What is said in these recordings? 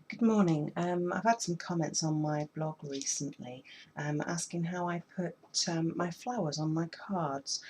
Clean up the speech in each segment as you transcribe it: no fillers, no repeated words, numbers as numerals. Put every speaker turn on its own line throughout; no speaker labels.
Good morning. I've had some comments on my blog recently asking how I put my flowers on my cards.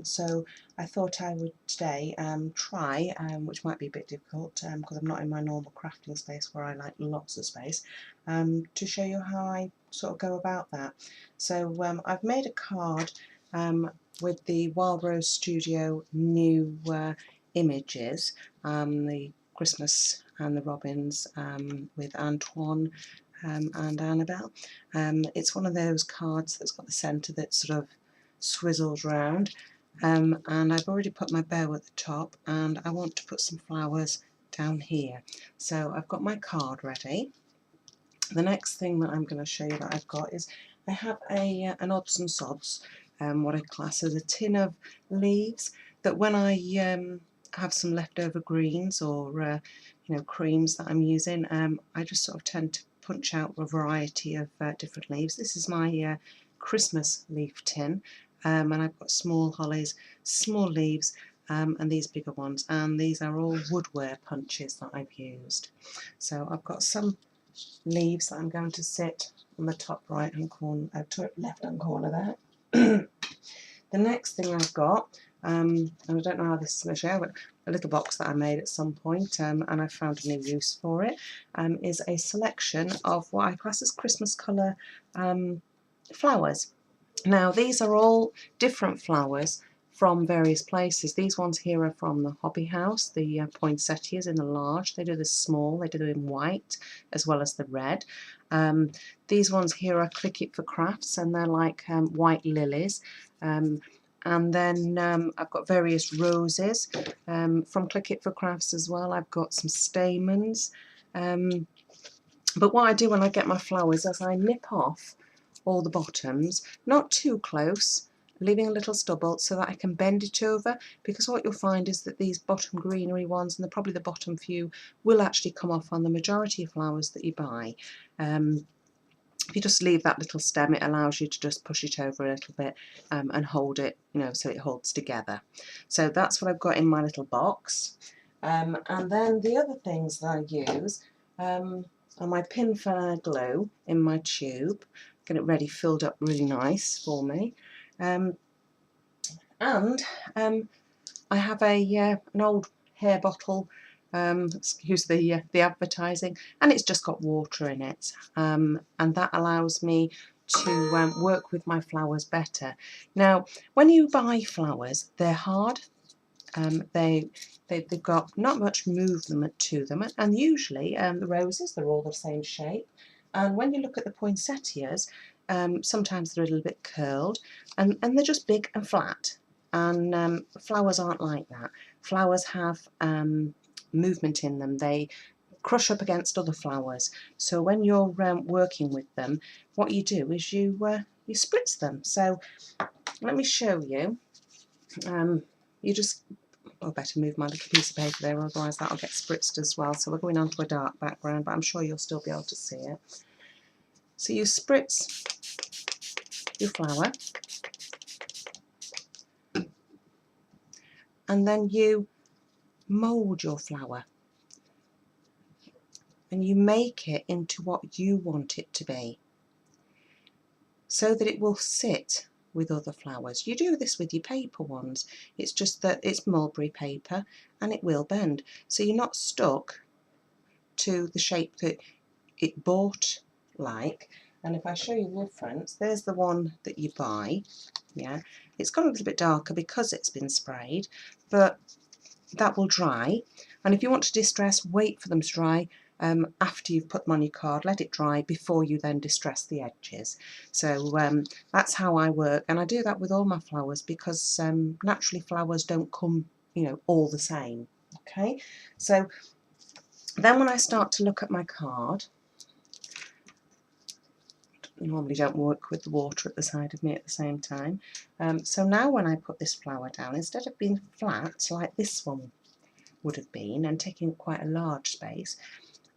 So I thought I would today try, which might be a bit difficult because I'm not in my normal crafting space where I like lots of space, to show you how I sort of go about that. So I've made a card with the Wild Rose Studio new images, the Christmas and the robins with Antoine and Annabelle. It's one of those cards that's got the centre that sort of swizzles round, and I've already put my bow at the top, and I want to put some flowers down here. So I've got my card ready. The next thing that I'm going to show you that I've got is I have an odds and sods, what I class as a tin of leaves that when I have some leftover greens or creams that I'm using, I just sort of tend to punch out a variety of different leaves. This is my Christmas leaf tin, and I've got small hollies, small leaves, and these bigger ones, and these are all woodware punches that I've used. So I've got some leaves that I'm going to sit on the top right hand corner, left hand corner there. The next thing I've got, and I don't know how this is going to show, but a little box that I made at some point, and I found a new use for it, is a selection of what I class as Christmas colour flowers. Now these are all different flowers from various places. These ones here are from the hobby house, the poinsettias in the large. They do the small, they do them in white as well as the red. These ones here are Click It for Crafts, and they're like white lilies. And then I've got various roses from Click It for Crafts as well. I've got some stamens. But what I do when I get my flowers is I nip off all the bottoms, not too close, leaving a little stubble so that I can bend it over, because what you'll find is that these bottom greenery ones, and probably the bottom few, will actually come off on the majority of flowers that you buy. If you just leave that little stem, it allows you to just push it over a little bit and hold it, so it holds together. So that's what I've got in my little box. And then the other things that I use are my pin fire glue in my tube. Get it ready, filled up really nice for me. And I have an old hair bottle, excuse the advertising, and it's just got water in it, and that allows me to work with my flowers better. Now, when you buy flowers, they're hard. They've got not much movement to them, and usually the roses, they're all the same shape. And when you look at the poinsettias, sometimes they're a little bit curled, and they're just big and flat. And flowers aren't like that. Flowers have movement in them. They crush up against other flowers. So when you're working with them, what you do is you spritz them. So let me show you. You just, I better move my little piece of paper there, otherwise that'll get spritzed as well. So we're going on to a dark background, but I'm sure you'll still be able to see it. So you spritz your flower, and then you mould your flower, and you make it into what you want it to be, so that it will sit with other flowers. You do this with your paper ones, it's just that it's mulberry paper and it will bend, so you're not stuck to the shape that it bought like. And if I show you the difference, there's the one that you buy. Yeah, it's got a little bit darker because it's been sprayed, but that will dry. And if you want to distress, wait for them to dry. After you've put them on your card, let it dry before you then distress the edges. So that's how I work, and I do that with all my flowers, because naturally flowers don't come, all the same. Okay, so then when I start to look at my card, I normally don't work with the water at the side of me at the same time. So now when I put this flower down, instead of being flat like this one would have been and taking quite a large space,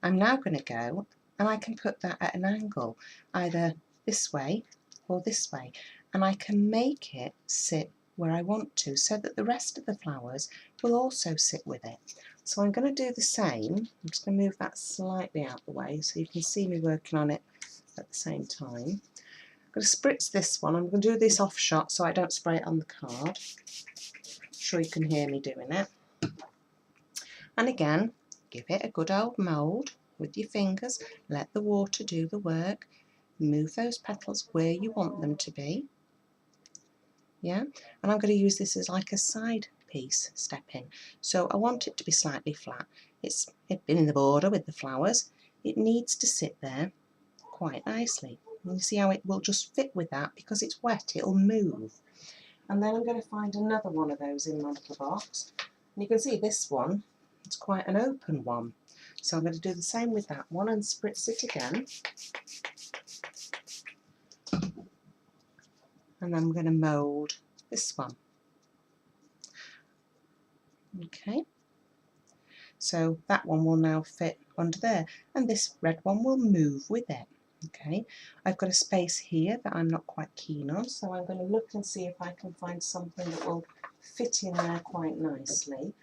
I'm now going to go and I can put that at an angle, either this way or this way, and I can make it sit where I want to, so that the rest of the flowers will also sit with it. So I'm going to do the same. I'm just going to move that slightly out the way so you can see me working on it at the same time. I'm going to spritz this one. I'm going to do this off shot so I don't spray it on the card. I'm sure you can hear me doing it. And again, give it a good old mould with your fingers. Let the water do the work. Move those petals where you want them to be. Yeah, and I'm going to use this as like a side piece stepping. So I want it to be slightly flat. It's been in the border with the flowers. It needs to sit there quite nicely. And you see how it will just fit with that because it's wet, it'll move. And then I'm going to find another one of those in my little box. And you can see this one, it's quite an open one. So I'm going to do the same with that one and spritz it again. And then I'm going to mould this one. Okay, so that one will now fit under there, and this red one will move with it. Okay, I've got a space here that I'm not quite keen on, so I'm going to look and see if I can find something that will fit in there quite nicely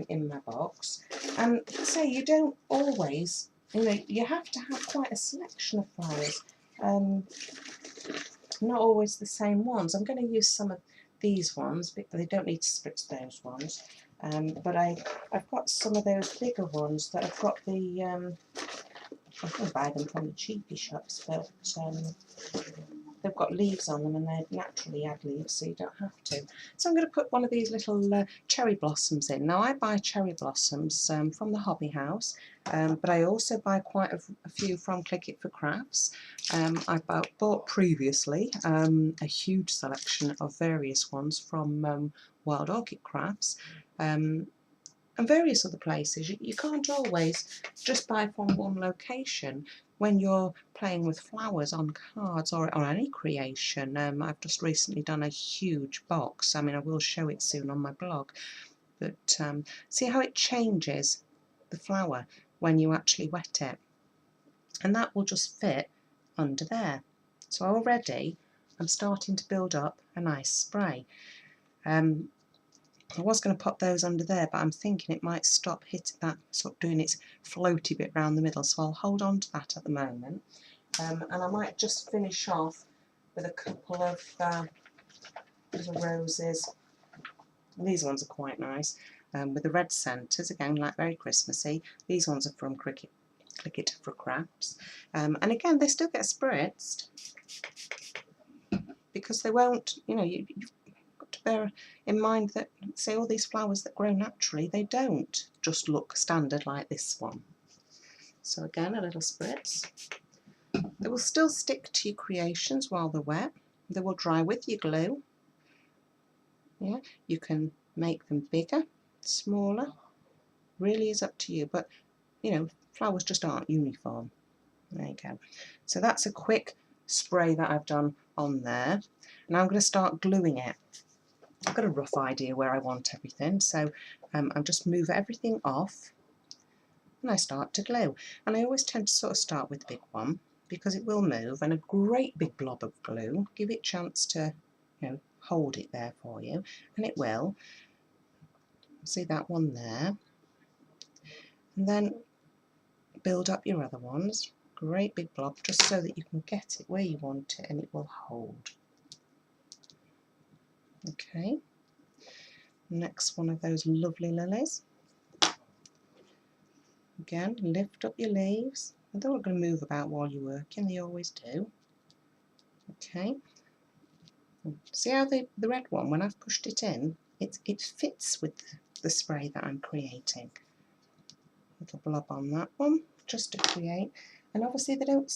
in my box. And so you don't always, you have to have quite a selection of flowers. Not always the same ones. I'm going to use some of these ones, but they don't need to spritz those ones. But I've got some of those bigger ones that I've got the, I can buy them from the cheapy shops, but they've got leaves on them and they naturally add leaves, so you don't have to. So I'm going to put one of these little cherry blossoms in. Now I buy cherry blossoms from the hobby house, but I also buy quite a few from Click It for Crafts. I bought previously a huge selection of various ones from Wild Orchid Crafts and various other places. You can't always just buy from one location when you're playing with flowers on cards or any creation. I've just recently done a huge box. I mean, I will show it soon on my blog, but see how it changes the flower when you actually wet it, and that will just fit under there. So already I'm starting to build up a nice spray. I was going to pop those under there, but I'm thinking it might stop hitting that, sort of doing its floaty bit round the middle, so I'll hold on to that at the moment. And I might just finish off with a couple of little roses. These ones are quite nice, with the red centres, again, like very Christmassy. These ones are from Click It for Crafts. And again, they still get spritzed because they won't, you've got to bear in mind that, say, all these flowers that grow naturally, they don't just look standard like this one. So again, a little spritz. They will still stick to your creations while they're wet. They will dry with your glue. Yeah, you can make them bigger, smaller, really is up to you, but flowers just aren't uniform. There you go. So that's a quick spray that I've done on there. Now I'm going to start gluing it. I've got a rough idea where I want everything, so I'll just move everything off and I start to glue. And I always tend to sort of start with the big one because it will move, and a great big blob of glue, give it a chance to hold it there for you, and it will. See that one there, and then build up your other ones, great big blob, just so that you can get it where you want it and it will hold. Okay, next one of those lovely lilies. Again, lift up your leaves. They're not going to move about while you're working, they always do. Okay, see how the red one, when I've pushed it in, it fits with the spray that I'm creating. Little blob on that one, just to create. And obviously they don't,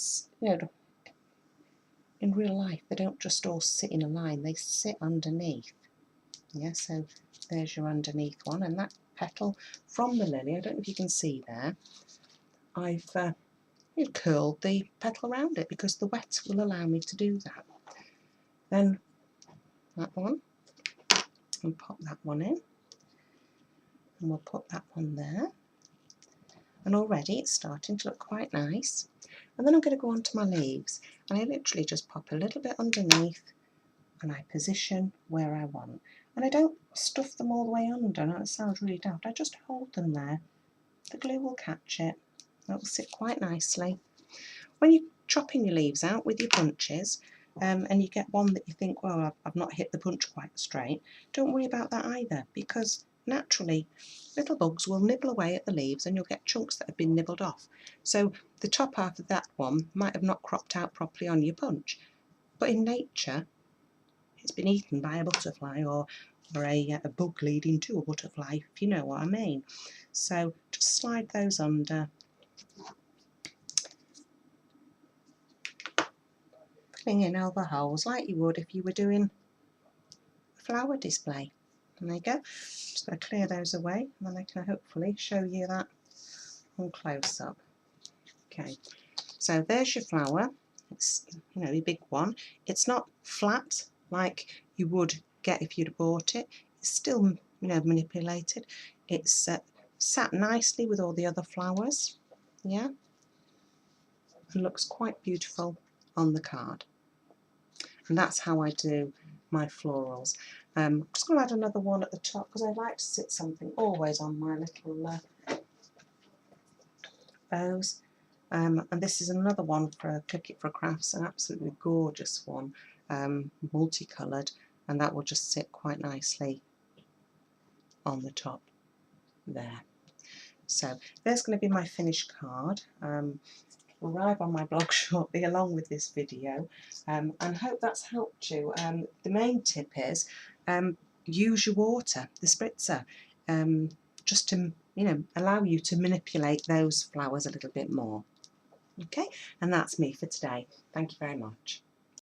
in real life, they don't just all sit in a line, they sit underneath. Yeah, so there's your underneath one, and that petal from the lily, I don't know if you can see there, I've curled the petal around it because the wet will allow me to do that. Then that one, and pop that one in, and we'll put that one there, and already it's starting to look quite nice. And then I'm going to go on to my leaves, and I literally just pop a little bit underneath and I position where I want. And I don't stuff them all the way under, no, it sounds really daft, I just hold them there the glue will catch it. It will sit quite nicely. When you're chopping your leaves out with your punches, and you get one that you think, well, I've not hit the punch quite straight, don't worry about that either, because naturally little bugs will nibble away at the leaves and you'll get chunks that have been nibbled off. So the top half of that one might have not cropped out properly on your punch, but in nature it's been eaten by a butterfly or a bug leading to a butterfly, if you know what I mean. So just slide those under, filling in all the holes like you would if you were doing a flower display. And there you go. Just going to clear those away, and then I can hopefully show you that on close up. Okay, so there's your flower. It's, you know, a big one. It's not flat like you would get if you'd bought it. It's still, you know, manipulated. It's sat nicely with all the other flowers, yeah, and looks quite beautiful on the card. And that's how I do my florals. I'm just going to add another one at the top because I like to sit something always on my little bows. And this is another one for Click It for Crafts, an absolutely gorgeous one, multicoloured, and that will just sit quite nicely on the top there. So there's going to be my finished card. Will arrive on my blog shortly along with this video, and hope that's helped you. The main tip is use your water, the spritzer, just to, you know, allow you to manipulate those flowers a little bit more. Okay, and that's me for today. Thank you very much.